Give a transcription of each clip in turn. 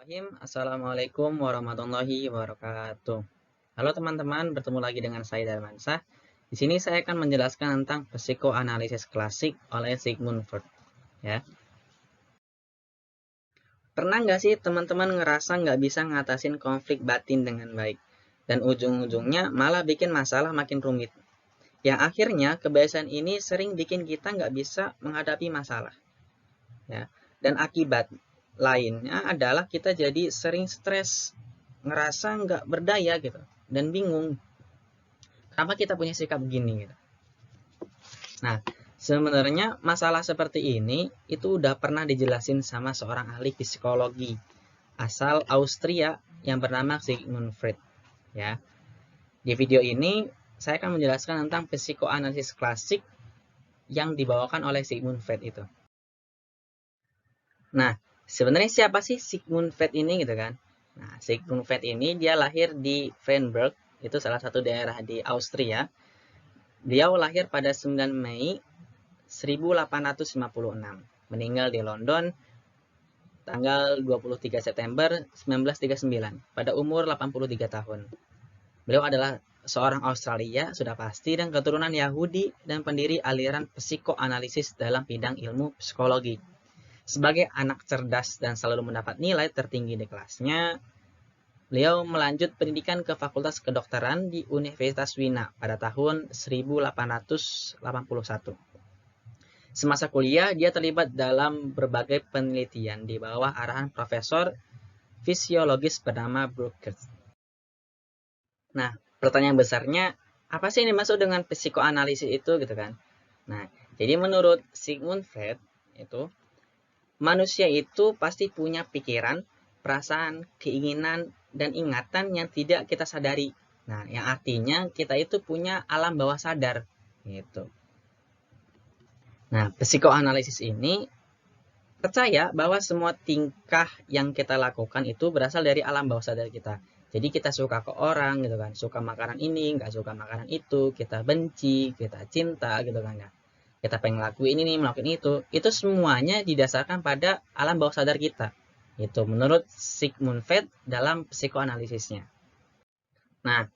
Bismillahirrahmanirrahim. Assalamualaikum warahmatullahi wabarakatuh. Halo teman-teman, bertemu lagi dengan saya Darmansyah. Di sini saya akan menjelaskan tentang psikoanalisis klasik oleh Sigmund Freud. Ya. Pernah nggak sih teman-teman ngerasa nggak bisa ngatasin konflik batin dengan baik? Dan ujung-ujungnya malah bikin masalah makin rumit. Yang akhirnya kebiasaan ini sering bikin kita nggak bisa menghadapi masalah. Ya. Dan akibat lainnya adalah kita jadi sering stres, ngerasa nggak berdaya gitu, dan bingung kenapa kita punya sikap begini gitu. Nah, sebenarnya masalah seperti ini itu udah pernah dijelasin sama seorang ahli psikologi asal Austria yang bernama Sigmund Freud. Ya, di video ini saya akan menjelaskan tentang psikoanalisis klasik yang dibawakan oleh Sigmund Freud itu. Nah, sebenarnya siapa sih Sigmund Freud ini gitu kan? Nah, Sigmund Freud ini dia lahir di Freiburg, itu salah satu daerah di Austria. Beliau lahir pada 9 Mei 1856, meninggal di London tanggal 23 September 1939 pada umur 83 tahun. Beliau adalah seorang Australia sudah pasti dan keturunan Yahudi dan pendiri aliran psikoanalisis dalam bidang ilmu psikologi. Sebagai anak cerdas dan selalu mendapat nilai tertinggi di kelasnya, beliau melanjut pendidikan ke Fakultas Kedokteran di Universitas Wina pada tahun 1881. Semasa kuliah, dia terlibat dalam berbagai penelitian di bawah arahan profesor fisiologis bernama Brooks. Nah, pertanyaan besarnya, apa sih yang dimaksud dengan psikoanalisis itu gitu kan? Nah, jadi menurut Sigmund Freud itu, manusia itu pasti punya pikiran, perasaan, keinginan, dan ingatan yang tidak kita sadari. Nah, yang artinya kita itu punya alam bawah sadar gitu. Nah, psikoanalisis ini percaya bahwa semua tingkah yang kita lakukan itu berasal dari alam bawah sadar kita. Jadi kita suka ke orang gitu kan, suka makanan ini, nggak suka makanan itu, kita benci, kita cinta gitu kan ya. Kita pengen ngelakuin ini, melakukan itu semuanya didasarkan pada alam bawah sadar kita. Itu menurut Sigmund Freud dalam psikoanalisisnya. Nah,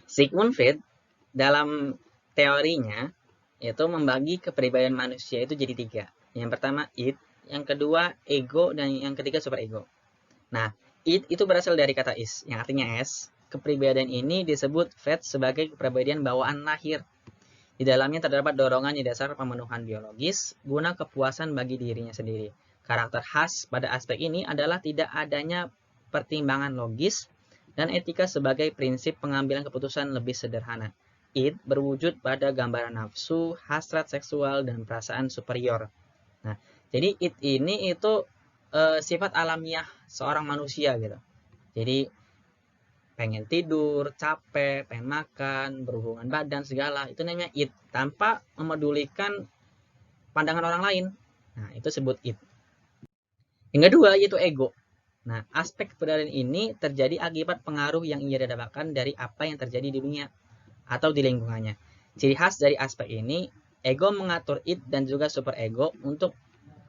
Sigmund Freud dalam teorinya itu membagi kepribadian manusia itu jadi tiga. Yang pertama id, yang kedua ego, dan yang ketiga superego. Nah, id itu berasal dari kata is, yang artinya es. Kepribadian ini disebut Freud sebagai kepribadian bawaan lahir. Di dalamnya terdapat dorongan di dasar pemenuhan biologis guna kepuasan bagi dirinya sendiri. Karakter khas pada aspek ini adalah tidak adanya pertimbangan logis dan etika sebagai prinsip pengambilan keputusan lebih sederhana. Id berwujud pada gambaran nafsu, hasrat seksual, dan perasaan superior. Nah, jadi id ini itu sifat alamiah seorang manusia gitu. Jadi pengen tidur, capek, pengen makan, berhubungan badan segala, itu namanya id tanpa memedulikan pandangan orang lain. Nah, itu sebut id. Yang kedua yaitu ego. Nah, aspek keberadaan ini terjadi akibat pengaruh yang ia dapatkan dari apa yang terjadi di dunia atau di lingkungannya. Ciri khas dari aspek ini, ego mengatur id dan juga superego untuk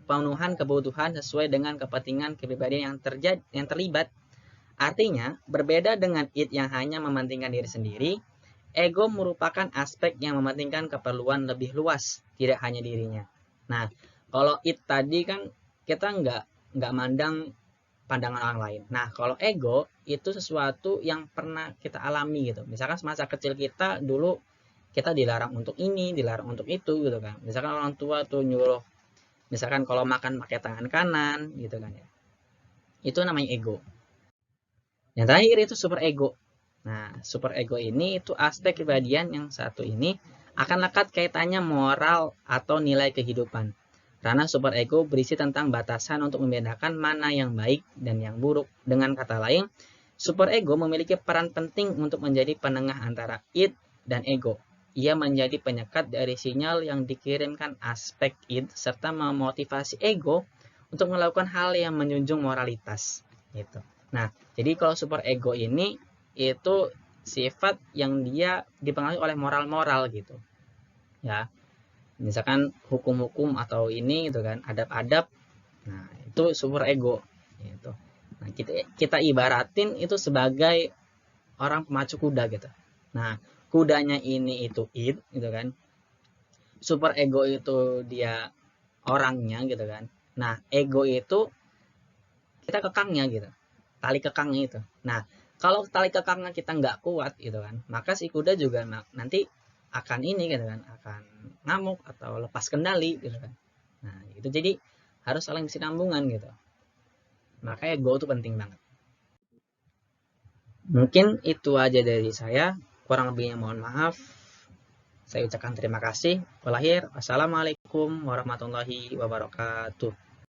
pemenuhan kebutuhan sesuai dengan kepentingan kepribadian yang terlibat. Artinya, berbeda dengan id yang hanya mementingkan diri sendiri, ego merupakan aspek yang mementingkan keperluan lebih luas, tidak hanya dirinya. Nah, kalau id tadi kan kita nggak mandang pandangan orang lain. Nah, kalau ego itu sesuatu yang pernah kita alami gitu. Misalkan semasa kecil kita dulu kita dilarang untuk ini, dilarang untuk itu gitu kan. Misalkan orang tua tuh nyuruh, misalkan kalau makan pakai tangan kanan gitu kan ya. Itu namanya ego. Yang terakhir itu super ego. Nah, super ego ini itu aspek kepribadian yang satu ini akan lekat kaitannya moral atau nilai kehidupan. Karena super ego berisi tentang batasan untuk membedakan mana yang baik dan yang buruk. Dengan kata lain, super ego memiliki peran penting untuk menjadi penengah antara id dan ego. Ia menjadi penyekat dari sinyal yang dikirimkan aspek id serta memotivasi ego untuk melakukan hal yang menjunjung moralitas. Gitu. Nah, jadi kalau super ego ini itu sifat yang dia dipengaruhi oleh moral-moral gitu. Ya. Misalkan hukum-hukum atau ini gitu kan, adab-adab. Nah, itu super ego gitu. Nah, kita ibaratin itu sebagai orang pemacu kuda gitu. Nah, kudanya ini itu id gitu kan. Super ego itu dia orangnya gitu kan. Nah, ego itu kita kekangnya gitu. Tali kekangnya itu. Nah, kalau tali kekangnya kita nggak kuat gitu kan, maka si kuda juga nanti akan ini gitu kan, akan ngamuk atau lepas kendali gitu kan. Nah, itu jadi harus saling sinambungan gitu. Makanya ego itu penting banget. Mungkin itu aja dari saya. Kurang lebihnya mohon maaf. Saya ucapkan terima kasih. Wassalamualaikum warahmatullahi wabarakatuh.